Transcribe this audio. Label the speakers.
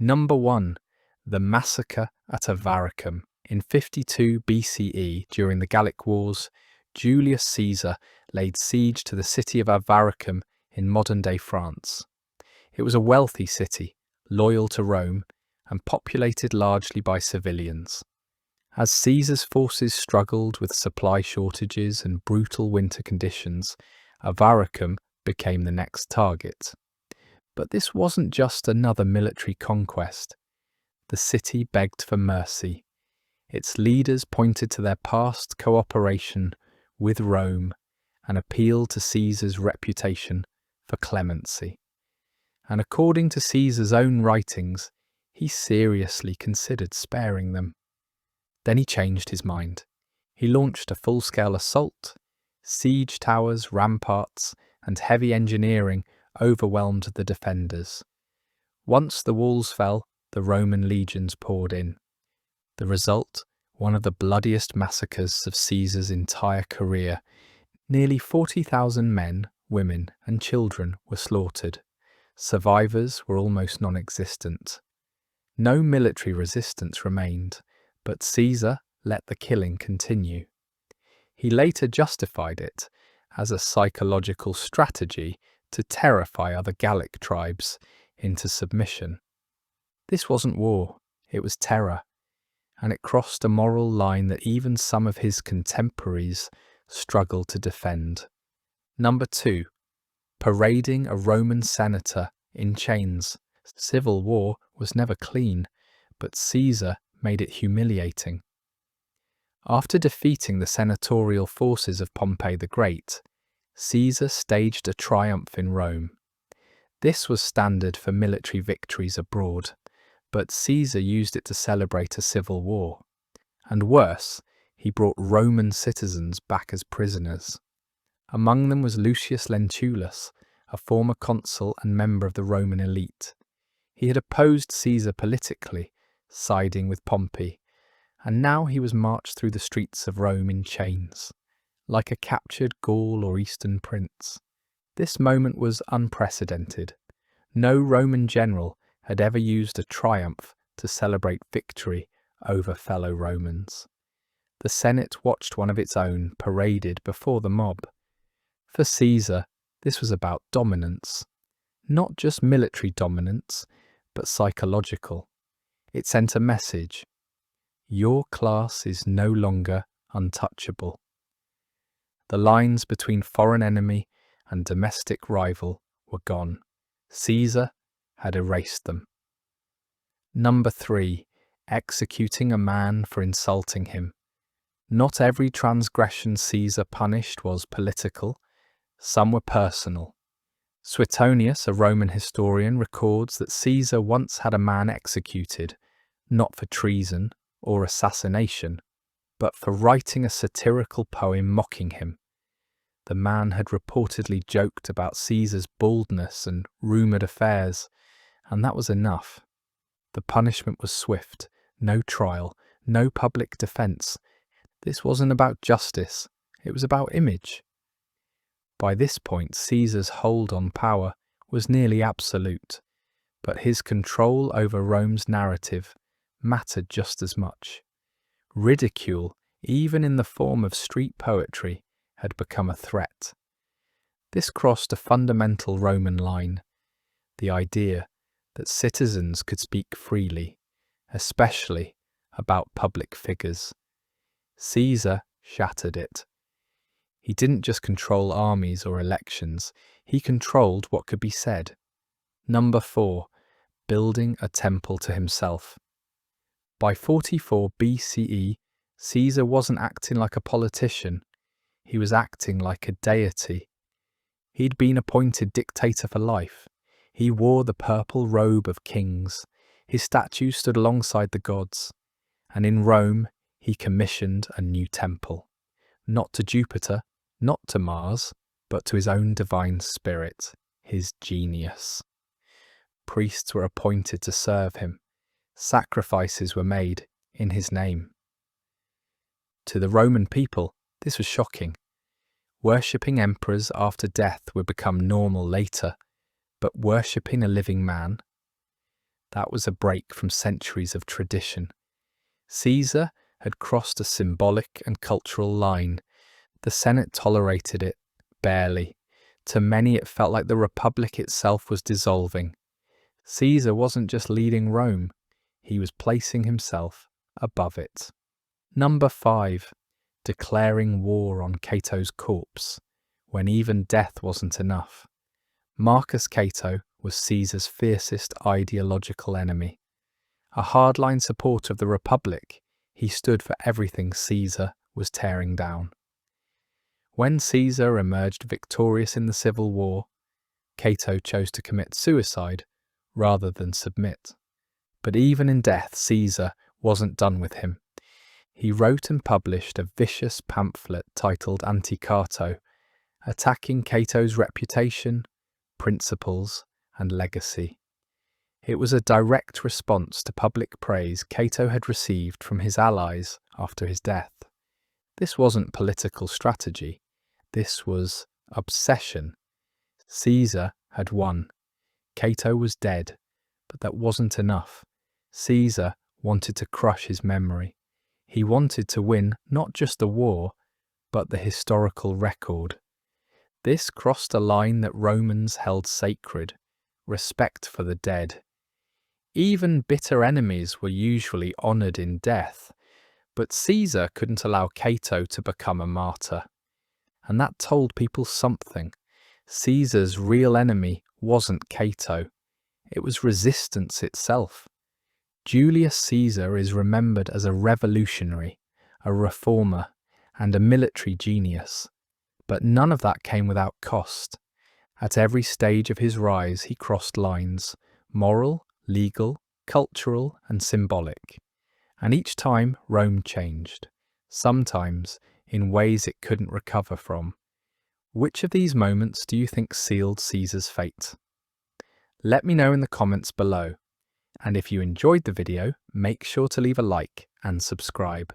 Speaker 1: Number 1. The Massacre at Avaricum. In 52 BCE, during the Gallic Wars, Julius Caesar laid siege to the city of Avaricum in modern-day France. It was a wealthy city, loyal to Rome, and populated largely by civilians. As Caesar's forces struggled with supply shortages and brutal winter conditions, Avaricum became the next target. But this wasn't just another military conquest. The city begged for mercy. Its leaders pointed to their past cooperation with Rome and appealed to Caesar's reputation for clemency. And according to Caesar's own writings, he seriously considered sparing them. Then he changed his mind. He launched a full-scale assault. Siege towers, ramparts, and heavy engineering overwhelmed the defenders. Once the walls fell, the Roman legions poured in. The result, one of the bloodiest massacres of Caesar's entire career. Nearly 40,000 men, women, and children were slaughtered. Survivors were almost non-existent. No military resistance remained, but Caesar let the killing continue. He later justified it as a psychological strategy to terrify other Gallic tribes into submission. This wasn't war, it was terror, and it crossed a moral line that even some of his contemporaries struggled to defend. Number 2. Parading a Roman senator in chains. Civil war was never clean, but Caesar made it humiliating. After defeating the senatorial forces of Pompey the Great, Caesar staged a triumph in Rome. This was standard for military victories abroad, but Caesar used it to celebrate a civil war. And worse, he brought Roman citizens back as prisoners. Among them was Lucius Lentulus, a former consul and member of the Roman elite. He had opposed Caesar politically, siding with Pompey, and now he was marched through the streets of Rome in chains, like a captured Gaul or Eastern prince. This moment was unprecedented. No Roman general had ever used a triumph to celebrate victory over fellow Romans. The Senate watched one of its own paraded before the mob. For Caesar, this was about dominance. Not just military dominance, but psychological. It sent a message. Your class is no longer untouchable. The lines between foreign enemy and domestic rival were gone. Caesar had erased them. Number 3. Executing a man for insulting him. Not every transgression Caesar punished was political. Some were personal. Suetonius, a Roman historian, records that Caesar once had a man executed, not for treason or assassination, but for writing a satirical poem mocking him. The man had reportedly joked about Caesar's baldness and rumoured affairs, and that was enough. The punishment was swift, no trial, no public defence. This wasn't about justice, it was about image. By this point, Caesar's hold on power was nearly absolute, but his control over Rome's narrative mattered just as much. Ridicule, even in the form of street poetry, had become a threat. This crossed a fundamental Roman line, the idea that citizens could speak freely, especially about public figures. Caesar shattered it. He didn't just control armies or elections, he controlled what could be said. Number 4. Building a temple to himself. By 44 BCE, Caesar wasn't acting like a politician, he was acting like a deity. He'd been appointed dictator for life. He wore the purple robe of kings. His statue stood alongside the gods. And in Rome, he commissioned a new temple. Not to Jupiter, not to Mars, but to his own divine spirit, his genius. Priests were appointed to serve him. Sacrifices were made in his name. To the Roman people, this was shocking. Worshipping emperors after death would become normal later, but worshipping a living man? That was a break from centuries of tradition. Caesar had crossed a symbolic and cultural line. The Senate tolerated it, barely. To many, it felt like the Republic itself was dissolving. Caesar wasn't just leading Rome, he was placing himself above it. Number 5. Declaring war on Cato's corpse, when even death wasn't enough. Marcus Cato was Caesar's fiercest ideological enemy. A hardline supporter of the Republic, he stood for everything Caesar was tearing down. When Caesar emerged victorious in the civil war, Cato chose to commit suicide rather than submit. But even in death, Caesar wasn't done with him. He wrote and published a vicious pamphlet titled Anti-Cato, attacking Cato's reputation, principles, and legacy. It was a direct response to public praise Cato had received from his allies after his death. This wasn't political strategy. This was obsession. Caesar had won. Cato was dead, but that wasn't enough. Caesar wanted to crush his memory. He wanted to win not just the war, but the historical record. This crossed a line that Romans held sacred: respect for the dead. Even bitter enemies were usually honoured in death, but Caesar couldn't allow Cato to become a martyr. And that told people something. Caesar's real enemy wasn't Cato. It was resistance itself. Julius Caesar is remembered as a revolutionary, a reformer, and a military genius. But none of that came without cost. At every stage of his rise, he crossed lines: moral, legal, cultural, and symbolic. And each time, Rome changed, sometimes in ways it couldn't recover from. Which of these moments do you think sealed Caesar's fate? Let me know in the comments below. And if you enjoyed the video, make sure to leave a like and subscribe.